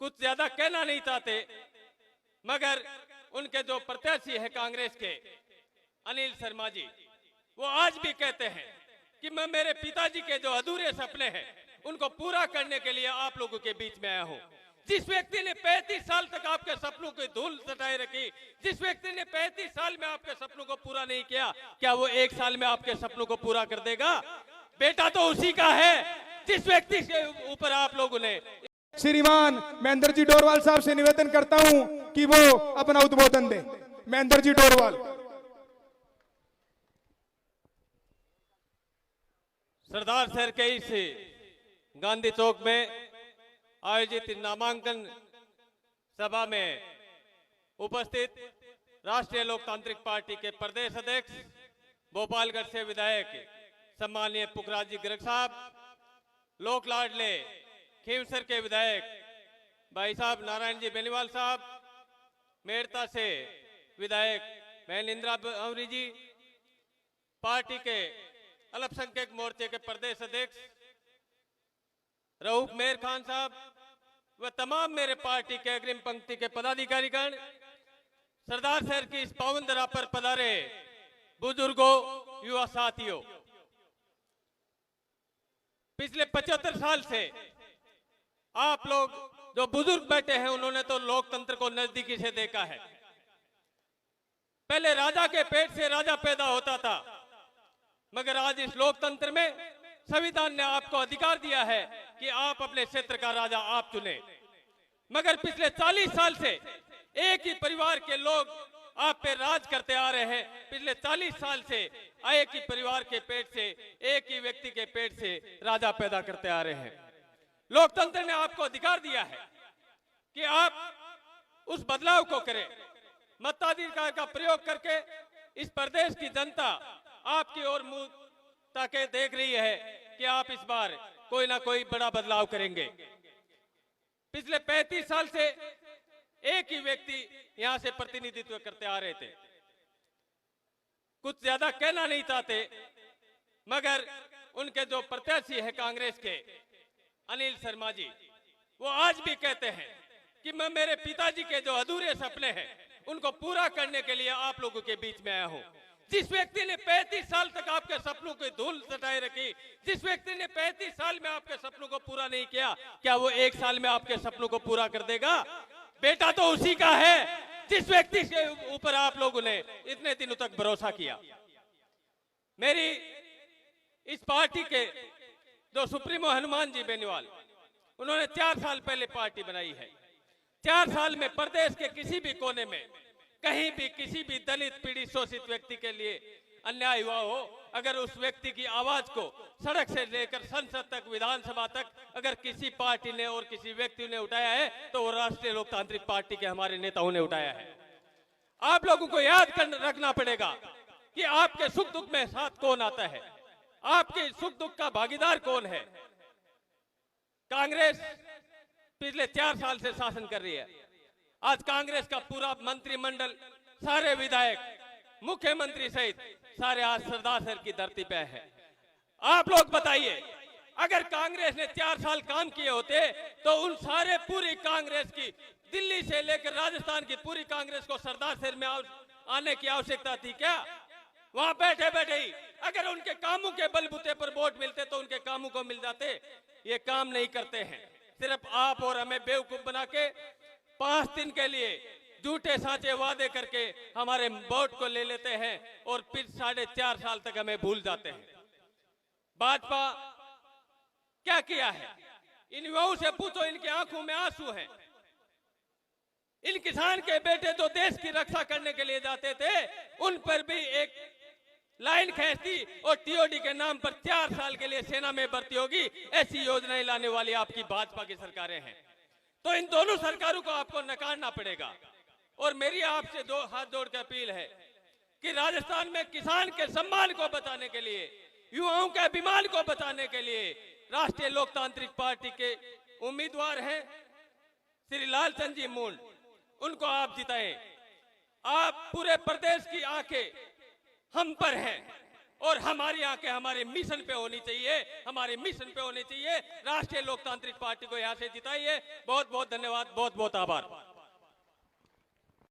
कुछ ज्यादा कहना नहीं चाहते, मगर उनके जो प्रत्याशी है कांग्रेस के अनिल शर्मा जी, वो आज भी कहते हैं कि मैं मेरे पिताजी के जो अधूरे सपने हैं उनको पूरा करने के लिए आप लोगों के बीच में आया हूं। जिस व्यक्ति ने 35 साल तक आपके सपनों की धूल सटाए रखी, जिस व्यक्ति ने 35 साल में आपके सपनों को पूरा नहीं किया, क्या वो 1 साल में आपके सपनों को पूरा कर देगा? बेटा तो उसी का है जिस व्यक्ति के ऊपर आप लोगों ने। श्रीमान महेंद्र जी डोरवाल साहब से निवेदन करता हूं कि वो अपना उद्बोधन दे। महेंद्र जी डोरवाल। सरदार शहर के इस गांधी चौक में आयोजित नामांकन सभा में उपस्थित राष्ट्रीय लोकतांत्रिक पार्टी के प्रदेश अध्यक्ष, भोपालगढ़ से विधायक सम्माननीय पुखराज जी गर्ग साहब, लोक लाडले खींवसर के विधायक भाई साहब नारायण जी बेनीवाल साहब, मेड़ता से विधायक बहन इंदिरा अवरी जी, पार्टी के अल्पसंख्यक मोर्चे के प्रदेश अध्यक्ष रऊफ मेहर खान साहब व तमाम मेरे पार्टी के अग्रिम पंक्ति के पदाधिकारीगण, सरदार शहर की इस पावन धरा पर पधारे बुजुर्गों, युवा साथियों, पिछले 75 साल से आप लोग जो बुजुर्ग बैठे हैं उन्होंने तो लोकतंत्र को नजदीकी से देखा है। पहले राजा के पेट से राजा पैदा होता था, मगर आज इस लोकतंत्र में संविधान ने आपको अधिकार दिया है कि आप अपने क्षेत्र का राजा आप चुने। मगर पिछले 40 साल से एक ही परिवार के लोग आप पे राज करते आ रहे हैं। पिछले 40 साल से एक ही परिवार के पेट से, एक ही व्यक्ति के पेट से राजा पैदा करते आ रहे हैं। लोकतंत्र ने आपको अधिकार दिया है कि आप उस बदलाव को करें। मताधिकार का प्रयोग करके इस प्रदेश की जनता आपकी ओर मुंह ताके देख रही है कि आप इस बार कोई ना कोई बड़ा बदलाव करेंगे। पिछले 35 साल से एक ही व्यक्ति यहां से प्रतिनिधित्व करते आ रहे थे। कुछ ज्यादा कहना नहीं चाहते, मगर उनके जो प्रत्याशी है कांग्रेस के अनिल शर्मा जी, वो आज भी कहते हैं कि मैं मेरे पिताजी के जो अधूरे सपने हैं उनको पूरा करने के लिए आप लोगों के बीच में आया हूं। जिस व्यक्ति ने 35 साल तक आपके सपनों की धूल सटाए रखी, जिस व्यक्ति ने 35 साल में आपके सपनों को पूरा नहीं किया, क्या वो 1 साल में आपके सपनों को पूरा कर देगा? बेटा तो उसी का है जिस व्यक्ति के ऊपर आप लोगों ने इतने दिनों तक भरोसा किया। मेरी इस पार्टी के जो सुप्रीमो हनुमान जी बेनीवाल, उन्होंने 4 साल पहले पार्टी बनाई है। 4 साल में प्रदेश के किसी भी कोने में कहीं भी किसी भी दलित, पीड़ित, शोषित व्यक्ति के लिए अन्याय हुआ हो, अगर उस व्यक्ति की आवाज को सड़क से लेकर संसद तक, विधानसभा तक अगर किसी पार्टी ने और किसी व्यक्ति ने उठाया है तो वो राष्ट्रीय लोकतांत्रिक पार्टी के हमारे नेताओं ने उठाया है। आप लोगों को याद रखना पड़ेगा कि आपके सुख दुख में साथ कौन आता है, आपके सुख दुख का भागीदार कौन है। कांग्रेस पिछले 4 साल से शासन कर रही है। आज कांग्रेस का पूरा मंत्रिमंडल, सारे विधायक, मुख्यमंत्री सहित सारे आज सरदार शहर की धरती पे है। आप लोग बताइए, अगर कांग्रेस ने 4 साल काम किए होते तो उन सारे पूरी कांग्रेस की, दिल्ली से लेकर राजस्थान की पूरी कांग्रेस को सरदार शहर में आने की आवश्यकता थी क्या? वहां बैठे बैठे ही अगर उनके कामों के बलबूते पर वोट मिलते तो उनके कामों को मिल जाते। ये काम नहीं करते हैं, सिर्फ आप और हमें बेवकूफ बना के 5 दिन के लिए झूठे साचे वादे करके हमारे वोट को ले लेते हैं और फिर 4.5 साल तक हमें भूल जाते हैं। भाजपा क्या किया है? इन युवाओं से पूछो, इनकी आंखों में आंसू हैं। इन किसान के बेटे जो देश की रक्षा करने के लिए जाते थे, उन पर भी एक लाइन खींचती और टीओडी के नाम पर 4 साल के लिए सेना में भर्ती होगी, ऐसी योजनाएं लाने वाली आपकी भाजपा की सरकारें हैं। तो इन दोनों सरकारों को आपको नकारना पड़ेगा। और मेरी आपसे हाथ जोड़ के अपील है कि राजस्थान में किसान के सम्मान को बचाने के लिए, युवाओं के अभिमान को बचाने के लिए राष्ट्रीय लोकतांत्रिक पार्टी के उम्मीदवार हैं श्री लालचंद जी मूंड, उनको आप जिताएं। आप पूरे प्रदेश की आंखें हम पर हैं, और हमारी आंखें हमारे मिशन पे होनी चाहिए, हमारे मिशन पे होनी चाहिए। राष्ट्रीय लोकतांत्रिक पार्टी को यहां से जिताइए। बहुत बहुत धन्यवाद, बहुत बहुत आभार।